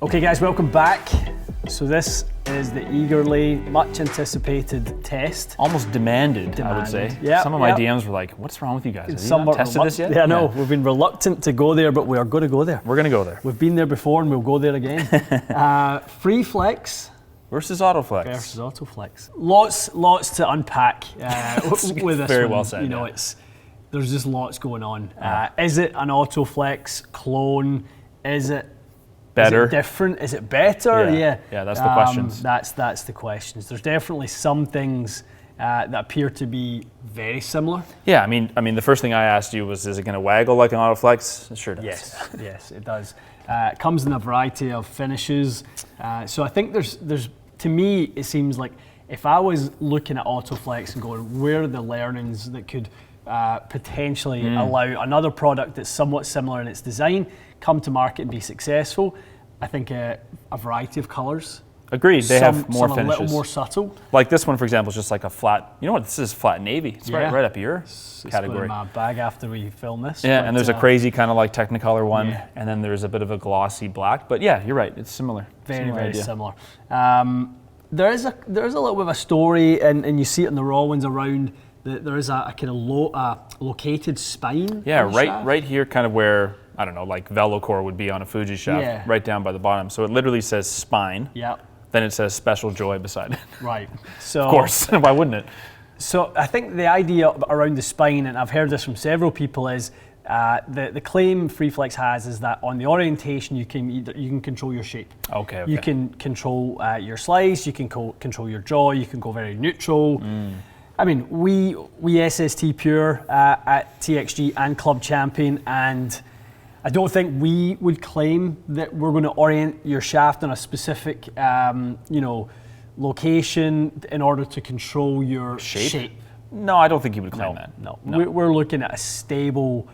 Okay guys, welcome back. So this is the eagerly, much anticipated test. Almost demanded, I would say. Yeah, some of my DMs were like, what's wrong with you guys? Have you not tested this yet? Yeah, no, we've been reluctant to go there, but we are going to go there. We're going to go there. We've been there before and we'll go there again. Freeflex versus Autoflex. Versus Autoflex. Lots to unpack with this very one. Well said. You know, there's just lots going on. Is it an Autoflex clone? Is it better? Is it different? Is it better? Yeah, that's the questions. That's the questions. There's definitely some things that appear to be very similar. Yeah, I mean, the first thing I asked you was, is it going to waggle like an Autoflex? It sure does. Yes, it does. It comes in a variety of finishes. So I think there's to me, it seems like if I was looking at Autoflex and going, where are the learnings that could potentially allow another product that's somewhat similar in its design come to market and be successful, I think a variety of colours. Agreed. They have more finishes. A little more subtle. Like this one, for example, is just like a flat. You know what? This is flat navy. It's right up your category. It's in my bag after we film this. Yeah, and there's a crazy kind of like Technicolor one, and then there's a bit of a glossy black. But yeah, you're right. It's similar. Very similar. There is a little bit of a story, and you see it in the raw ones around. There is a kind of located spine. Yeah, right here, kind of where, I don't know, like Velocore would be on a Fuji shaft, right down by the bottom. So it literally says spine. Yeah. Then it says Special Joy beside it. Right. So of course, why wouldn't it? So I think the idea around the spine, and I've heard this from several people, is the claim Freeflex has is that on the orientation you can control your shape. Okay. You can control your slice. You can control your jaw. You can go very neutral. I mean, we SST Pure at TXG and Club Champion, and I don't think we would claim that we're going to orient your shaft on a specific, location in order to control your shape. No, I don't think you would claim that. No. We're looking at a stable,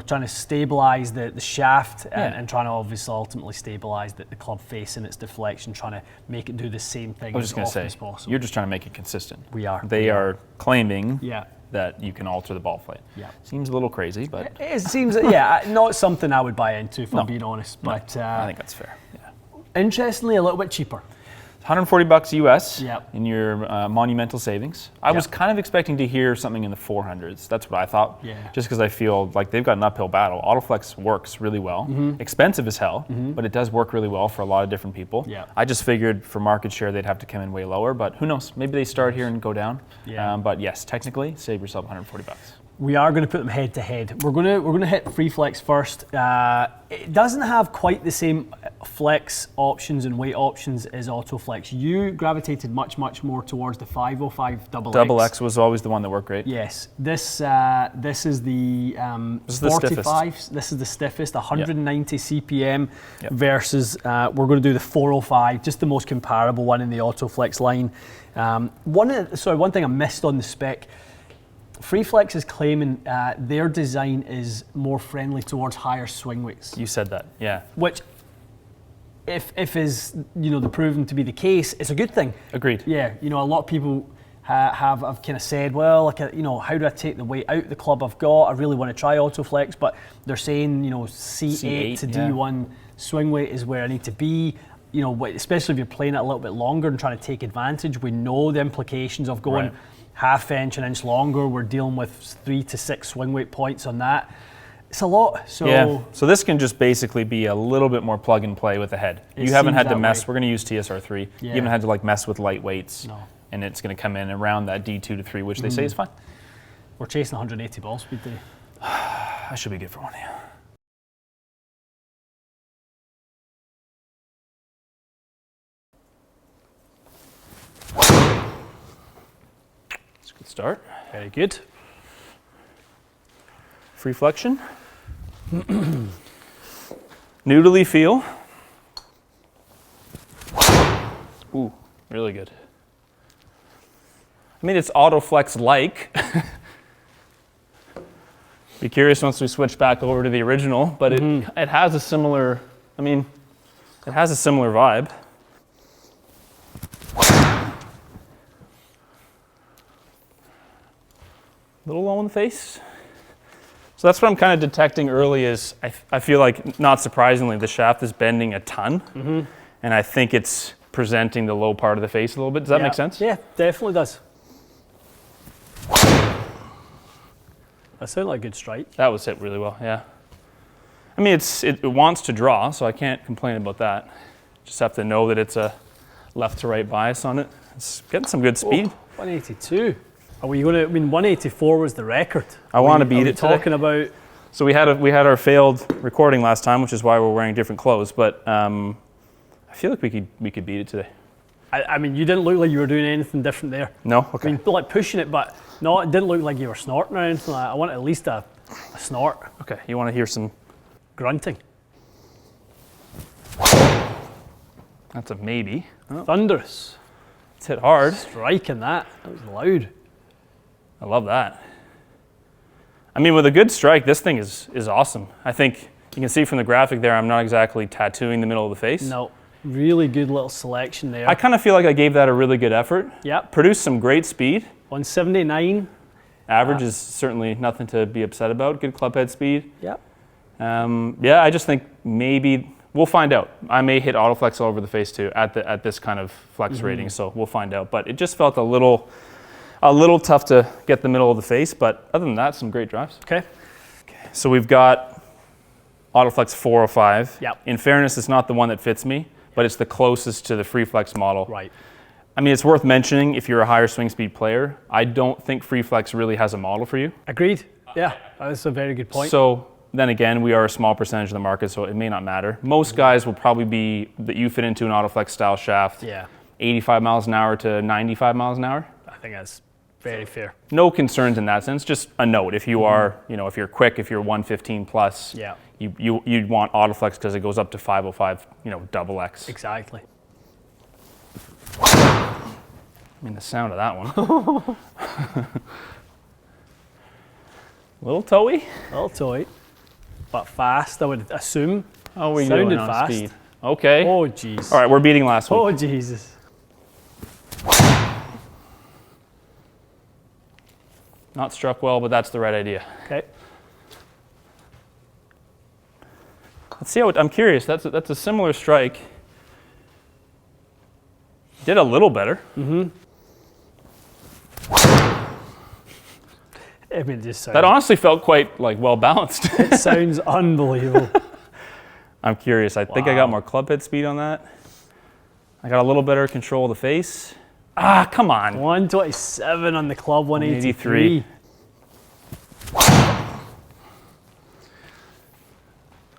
trying to stabilize the shaft and trying to obviously ultimately stabilize the club face and its deflection, trying to make it do the same thing as often as possible. You're just trying to make it consistent. We are. They are claiming that you can alter the ball flight. Yeah. Seems a little crazy, but... It seems, not something I would buy into, if I'm being honest. But I think that's fair. Yeah. Interestingly, a little bit cheaper. $140 US in your monumental savings. I was kind of expecting to hear something in the 400s. That's what I thought. Yeah. Just because I feel like they've got an uphill battle. Autoflex works really well. Expensive as hell, but it does work really well for a lot of different people. Yeah. I just figured for market share they'd have to come in way lower, but who knows? Maybe they start here and go down. Yeah. But yes, technically, save yourself $140. We are going to put them head to head. We're going to hit Freeflex first. It doesn't have quite the same flex options and weight options as Autoflex. You gravitated much more towards the 505 XX. Double X was always the one that worked great. Yes. This is the 45. This is the stiffest, 190 CPM versus we're going to do the 405, just the most comparable one in the Autoflex line. One thing I missed on the spec. Freeflex is claiming their design is more friendly towards higher swing weights. You said that, yeah. Which, if is the proven to be the case, it's a good thing. Agreed. Yeah, a lot of people have kind of said, well, how do I take the weight out the club I've got? I really want to try Autoflex, but they're saying C8 to D1 swing weight is where I need to be. Especially if you're playing it a little bit longer and trying to take advantage. We know the implications of going half inch, an inch longer. We're dealing with 3 to 6 swing weight points on that. It's a lot. So this can just basically be a little bit more plug and play with the head. You haven't had to mess. We're going to use TSR3. You haven't had to mess with light weights. No. And it's going to come in around that D2 to 3, which they say is fine. We're chasing 180 ball speed today. I should be good for one. Yeah. Good start. Very good. Freeflexion. Noodly feel. Ooh, really good. I mean, it's Autoflex-like. Be curious once we switch back over to the original, but it has a similar, it has a similar vibe. A little low in the face. So that's what I'm kind of detecting early is I feel like, not surprisingly, the shaft is bending a ton. And I think it's presenting the low part of the face a little bit. Does that make sense? Yeah, definitely does. That sounded like a good strike. That was hit really well, yeah. I mean, it wants to draw, so I can't complain about that. Just have to know that it's a left to right bias on it. It's getting some good speed. 182. Are we going to? I mean, 184 was the record. I want to beat it today. Talking about. So we had our failed recording last time, which is why we're wearing different clothes. But I feel like we could beat it today. I mean, you didn't look like you were doing anything different there. No. Okay. I mean, like pushing it, but no, it didn't look like you were snorting or anything like that. I want at least a snort. Okay. You want to hear some grunting? That's a maybe. Oh. Thunderous. It's hit hard. Striking that. That was loud. I love that. I mean, with a good strike, this thing is awesome. I think you can see from the graphic there, I'm not exactly tattooing the middle of the face. No, really good little selection there. I kind of feel like I gave that a really good effort. Yep. Produced some great speed. 179. Average is certainly nothing to be upset about. Good club head speed. Yep. Yeah, I just think maybe we'll find out. I may hit Autoflex all over the face too at this kind of flex rating, so we'll find out. But it just felt a little tough to get the middle of the face, but other than that, some great drives. Okay. So we've got Autoflex 405. Yep. In fairness, it's not the one that fits me, but it's the closest to the Freeflex model. Right. I mean, it's worth mentioning if you're a higher swing speed player, I don't think Freeflex really has a model for you. Agreed. Yeah, that's a very good point. So then again, we are a small percentage of the market, so it may not matter. Most guys will probably be that you fit into an Autoflex style shaft. Yeah. 85 miles an hour to 95 miles an hour. I think that's very fair. No concerns in that sense. Just a note: if you are, if you're quick, if you're 115 plus, yeah, you'd want Autoflex because it goes up to 505, double X. Exactly. I mean, the sound of that one. Little toey. Little toey, but fast. I would assume. Oh, we sounded doing on fast. speed. Okay. Oh, jeez. All right, we're beating last week. Oh, Jesus. Not struck well, but that's the right idea. Okay. Let's see how I'm curious. That's a similar strike. Did a little better. I mean, just that honestly felt quite well balanced. It sounds unbelievable. I'm curious. I think I got more club head speed on that. I got a little better control of the face. Ah, come on. 127 on the club, 183.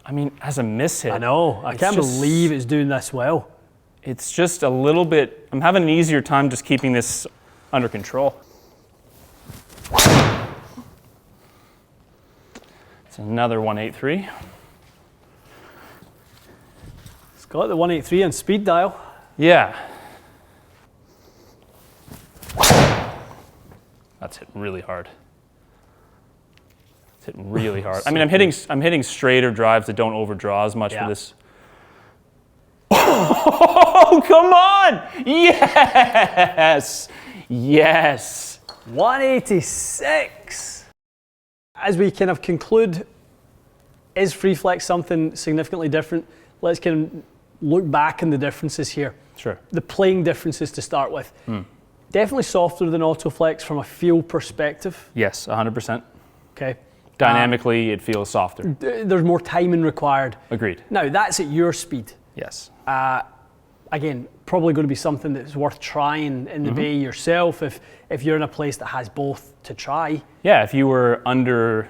I mean, as a miss hit. I know. I can't believe it's doing this well. It's just a little bit, I'm having an easier time just keeping this under control. It's another 183. It's got the 183 on speed dial. Yeah. That's hit really hard. It's hit really hard. I mean, I'm hitting straighter drives that don't overdraw as much for this. Oh, come on! Yes! Yes! 186. As we kind of conclude, is Freeflex something significantly different? Let's kind of look back on the differences here. Sure. The playing differences to start with. Definitely softer than Autoflex from a feel perspective. Yes, 100%. Okay. Dynamically, it feels softer. There's more timing required. Agreed. Now, that's at your speed. Yes. Again, probably going to be something that's worth trying in the bay yourself if you're in a place that has both to try. Yeah, if you were under,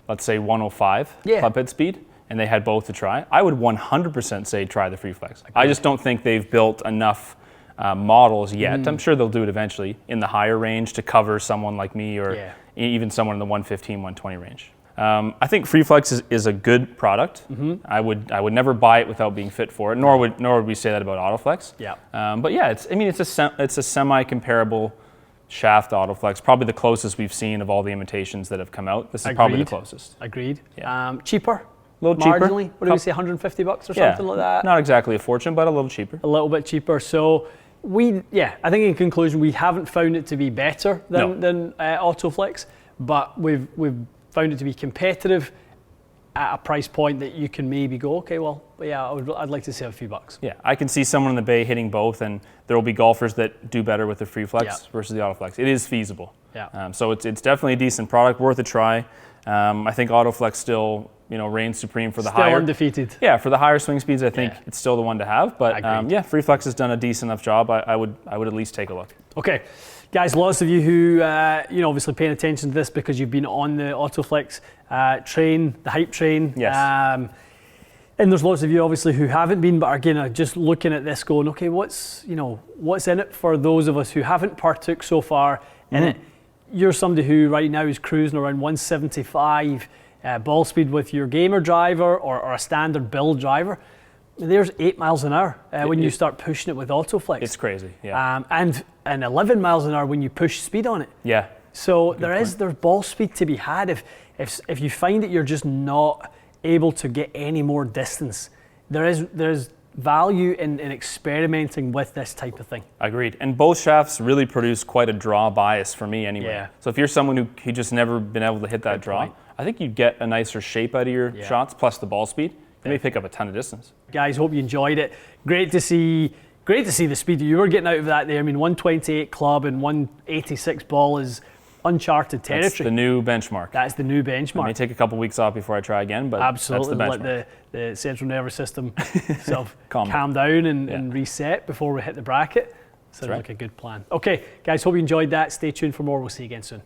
let's say, 105 club head speed, and they had both to try, I would 100% say try the Freeflex. I just don't think they've built enough models yet. I'm sure they'll do it eventually in the higher range to cover someone like me or even someone in the 115, 120 range. I think Freeflex is a good product. I would never buy it without being fit for it. Nor would we say that about Autoflex. Yeah. But yeah, it's a semi-comparable shaft Autoflex. Probably the closest we've seen of all the imitations that have come out. This is probably the closest. Agreed. Yeah. Cheaper. A little cheaper. Marginally. What do we say? $150 or something like that. Not exactly a fortune, but a little cheaper. A little bit cheaper. So I think in conclusion, we haven't found it to be better than Autoflex, but we've found it to be competitive at a price point that you can maybe go, okay, well, yeah, I'd like to save a few bucks. Yeah, I can see someone in the Bay hitting both, and there will be golfers that do better with the Freeflex versus the Autoflex. It is feasible. Yeah. So it's definitely a decent product, worth a try. I think Autoflex still reigns supreme for the still higher. undefeated. Yeah, for the higher swing speeds, I think it's still the one to have. But yeah, Freeflex has done a decent enough job. I would at least take a look. Okay. Guys, lots of you who, obviously paying attention to this because you've been on the Autoflex train, the hype train. Yes. And there's lots of you, obviously, who haven't been, but are again just looking at this going, okay, what's in it for those of us who haven't partook so far in it? You're somebody who right now is cruising around 175 ball speed with your gamer driver or a standard build driver. There's 8 miles an hour when you start pushing it with Autoflex. It's crazy, yeah. And 11 miles an hour when you push speed on it. Yeah. So there's ball speed to be had. If you find that you're just not able to get any more distance, there's value in experimenting with this type of thing. Agreed. And both shafts really produce quite a draw bias for me anyway. Yeah. So if you're someone who just never been able to hit that draw, I think you'd get a nicer shape out of your shots plus the ball speed. You may pick up a ton of distance. Guys, hope you enjoyed it. Great to see the speed that you were getting out of that there. I mean, 128 club and 186 ball is uncharted territory. That's the new benchmark. That's the new benchmark. I may take a couple weeks off before I try again, but absolutely, that's the benchmark. Let the central nervous system sort of calm down and reset before we hit the bracket. Sounds like a good plan. Okay, guys, hope you enjoyed that. Stay tuned for more. We'll see you again soon.